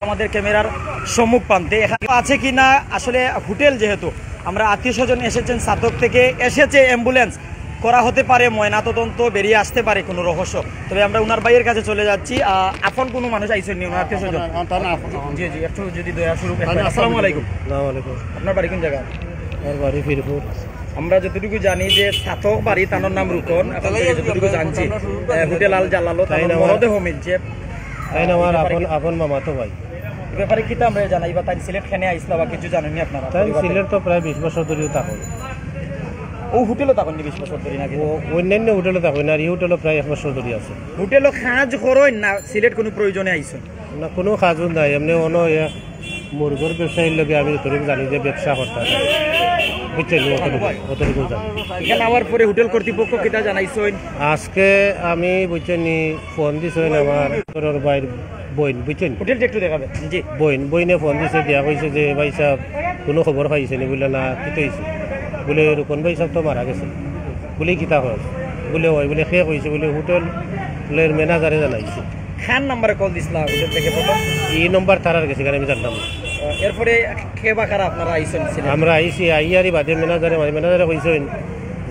আমাদের ক্যামেরার সম্মুখ প্রান্তে এখানে আছে কি না আসলে হোটেল যেহেতু আমরা আত্মীয় স্বজন এসেছেন সাতক থেকে এসেছে অ্যাম্বুলেন্স করা হতে পারে ময়নাতদন্ত বেরিয়ে আসতে পারে কোনো রহস্য তবে আমরা উনার ভাইয়ের কাছে চলে যাচ্ছি আপন কোনো মানুষ আইসেন নি ওনার আত্মীয় স্বজন জি জি একটু যদি দয়া শুরু আসসালামু আলাইকুম আপনার বাড়ি কোন জায়গা আমার বাড়ি ফিরপুর আমরা যতটুকু জানি যে সাতক বাড়ি তানোর নাম রুকন এখন থেকে যতটুকু জানছি হোটেল আল জালালো তাই মরদেহ মিলছে তাই না আমার আপন মামাতো ভাই ব্যাপারে কি আমরা জানাই বা তাই সিলেট খানে আইসলা বা কিছু জানেননি আপনারা তাই সিলেট তো প্রায় 20 বছর ধরে থাকুন ও হোটেলও তখন 20 বছর ধরে নাকি অন্যান্য হোটেলে থাকুন আর এই হোটেলও প্রায় 1 বছর ধরে আছে হোটেলও খাজ করোই না সিলেট কোনো প্রয়োজনে আইসো না কোনো কাজও নাই এমনি অন্য মুরগর ব্যবসায়ীর লগে আমি যতটুকু জানি যে ব্যবসা করতে বুঝছেন অতটুকু জানি এখানে আবার পরে হোটেল কর্তৃপক্ষ কিটা জানাইছেন আজকে আমি বুঝছেন ফোন দিছেন আমার ঘরের বাইর বইন বুঝছেন হোটেলটা একটু দেখাবেন জি বইনে ফোন দিছে দিয়া কইছে যে ভাই সাহেব কোনো খবর পাইছে নি বলে না কি হয়েছে বলে রুকন ভাই সাহেব তো মারা গেছে বলে কিতা হয় বলে হয় বলে সে কইছে বলে হোটেলের ম্যানেজারে জানাইছে খান নাম্বারে কল দিছিলা হোটেল থেকে প্রথম এই নম্বর তারার গেছে কারণ আমি জানতাম এরপরে কে বা কারা আপনারা আইছেন আমরা আইছি আইয়ারি বাদে ম্যানেজারে কইছেন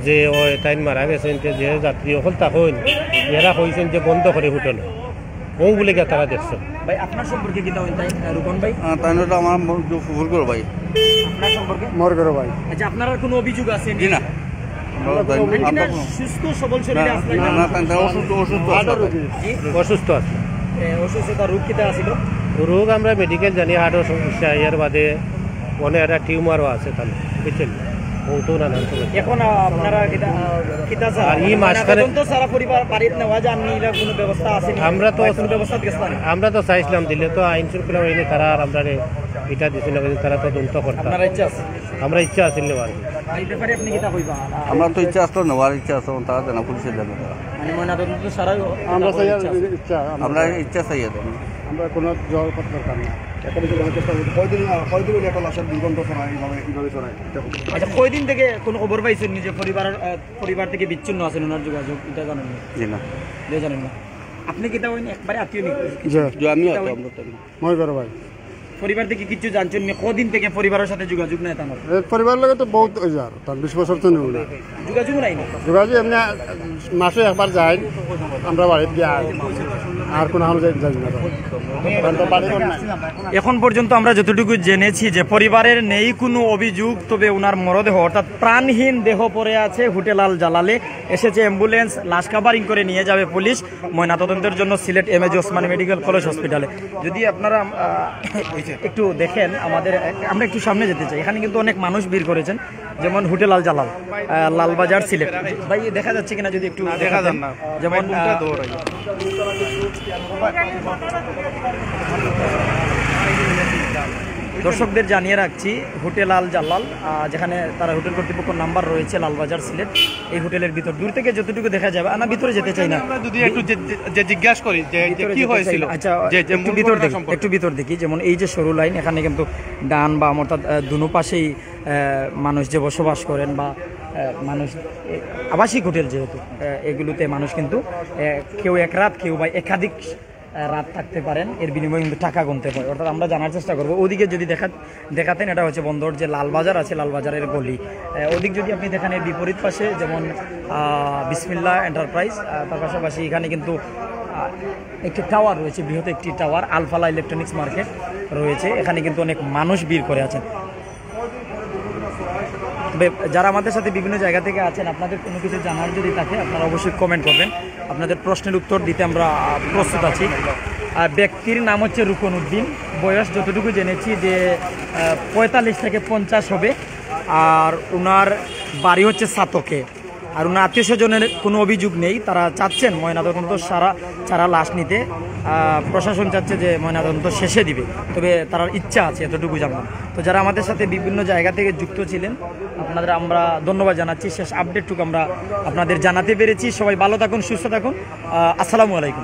যে ওই টাইম মারা গেছেন যে যাত্রী সকল তখন এরা কইছেন যে বন্ধ করে হোটেল ও বলে গিয়ে তারা দেখছেন ভাই আপনার সম্পর্কে কি তাই রুকন ভাই তাই আমার ফুল করো ভাই আপনার সম্পর্কে মর করো ভাই আচ্ছা আপনার কোনো অভিযোগ আছে জি না সুস্থ সবল শরীরে আসলেন অসুস্থ আছে অসুস্থতা রোগ কিটা আছিল রোগ আমরা মেডিকেল জানি হার্টও সমস্যা এর বাদে অনেক একটা টিউমারও আছে তাহলে বুঝছেন এখন আপনারা কিটা আর এই মাঝখানে তো সারা পরিবার বাড়ির নেওয়া যাননি কোনো ব্যবস্থা আছে আমরা তো কোনো ব্যবস্থা গেছিলাম আমরা তো চাইছিলাম দিলে তো আইন শৃঙ্খলা বাহিনী তারা আর আমরা এটা দিছিল তারা তো তদন্ত করতাম আপনার ইচ্ছা আছে আমরা ইচ্ছা আছিল নেওয়ার এই ব্যাপারে আপনি কিটা কইবা আমার তো ইচ্ছা আসলো নেওয়ার ইচ্ছা আছে তারা জানা পুলিশের যাবে মানে ময়নাতদন্ত সারা আমরা ইচ্ছা আমরা ইচ্ছা চাই আমরা কোনো জবাবপত্র দরকার না আচ্ছা কয়দিন থেকে কোনো খবর পাইছেন নিজে পরিবার থেকে বিচ্ছিন্ন আছেন ওনার যোগাযোগ এটা জানেন না জি না জানেন না আপনি কিটা হইনি একবারে আত্মীয় আমি ভাই পরিবার থেকে কিছু জানছেন না কদিন থেকে পরিবারের সাথে যোগাযোগ নাই আমার পরিবার লগে তো বহুত যার তার 20 বছর তো নেই যোগাযোগ নাই না যোগাযোগ এমনি মাসে একবার যাই আমরা বাড়িতে গিয়ে আর কোনো হাল যাই না এখন পর্যন্ত আমরা যতটুকু জেনেছি যে পরিবারের নেই কোনো অভিযোগ তবে ওনার মরদেহ অর্থাৎ প্রাণহীন দেহ পড়ে আছে হোটেল আল জালালে এসেছে অ্যাম্বুলেন্স লাশ কাভারিং করে নিয়ে যাবে পুলিশ ময়নাতদন্তের জন্য Sylhet M A G Osmani medical college হসপিটালে যদি আপনারা একটু দেখেন আমরা একটু সামনে যেতে চাই এখানে কিন্তু অনেক মানুষ ভিড় করেছেন যেমন হোটেল আল জালাল লালবাজার সিলেট ভাই দেখা যাচ্ছে কিনা যদি একটু দেখা যান না যেমন দর্শকদের জানিয়ে রাখছি হোটেল আল জালাল যেখানে তারা হোটেল কর্তৃপক্ষ নাম্বার রয়েছে লালবাজার সিলেট এই হোটেলের ভিতর দূর থেকে যতটুকু দেখা যাবে না ভিতরে যেতে চাই না যদি একটু যে জিজ্ঞাসা করি যে কি হয়েছিল আচ্ছা একটু ভিতর দেখি যেমন এই যে সরু লাইন এখানে কিন্তু ডান বা অর্থাৎ দুনো পাশেই মানুষ যে বসবাস করেন বা মানুষ আবাসিক হোটেল যেহেতু এগুলোতে মানুষ কিন্তু কেউ এক রাত কেউ বা একাধিক রাত থাকতে পারেন এর বিনিময়ে কিন্তু টাকা গুনতে পারে অর্থাৎ আমরা জানার চেষ্টা করবো ওদিকে যদি দেখাতেন এটা হচ্ছে বন্দর যে লালবাজার আছে লালবাজারের গলি ওদিক যদি আপনি দেখেন এর বিপরীত পাশে যেমন বিসমিল্লাহ এন্টারপ্রাইজ তার পাশাপাশি এখানে কিন্তু একটি টাওয়ার রয়েছে বৃহৎ একটি টাওয়ার আলফালা ইলেকট্রনিক্স মার্কেট রয়েছে এখানে কিন্তু অনেক মানুষ ভিড় করে আছেন যারা আমাদের সাথে বিভিন্ন জায়গা থেকে আছেন আপনাদের কোনো কিছু জানার যদি থাকে আপনারা অবশ্যই কমেন্ট করবেন আপনাদের প্রশ্নের উত্তর দিতে আমরা প্রস্তুত আছি ব্যক্তির নাম হচ্ছে রুকন উদ্দিন বয়স যতটুকু জেনেছি যে 45 থেকে 50 হবে আর ওনার বাড়ি হচ্ছে সাতকে আর ওনার আত্মীয় স্বজনের কোনো অভিযোগ নেই তারা চাচ্ছেন ময়নাতদন্ত ছাড়া লাশ নিতে প্রশাসন চাচ্ছে যে ময়নাতদন্ত শেষে দিবে তবে তার ইচ্ছা আছে এতটুকু জানলাম তো যারা আমাদের সাথে বিভিন্ন জায়গা থেকে যুক্ত ছিলেন আপনাদের আমরা ধন্যবাদ জানাচ্ছি শেষ আপডেটটুকু আমরা আপনাদের জানাতে পেরেছি সবাই ভালো থাকুন সুস্থ থাকুন আসসালামু আলাইকুম।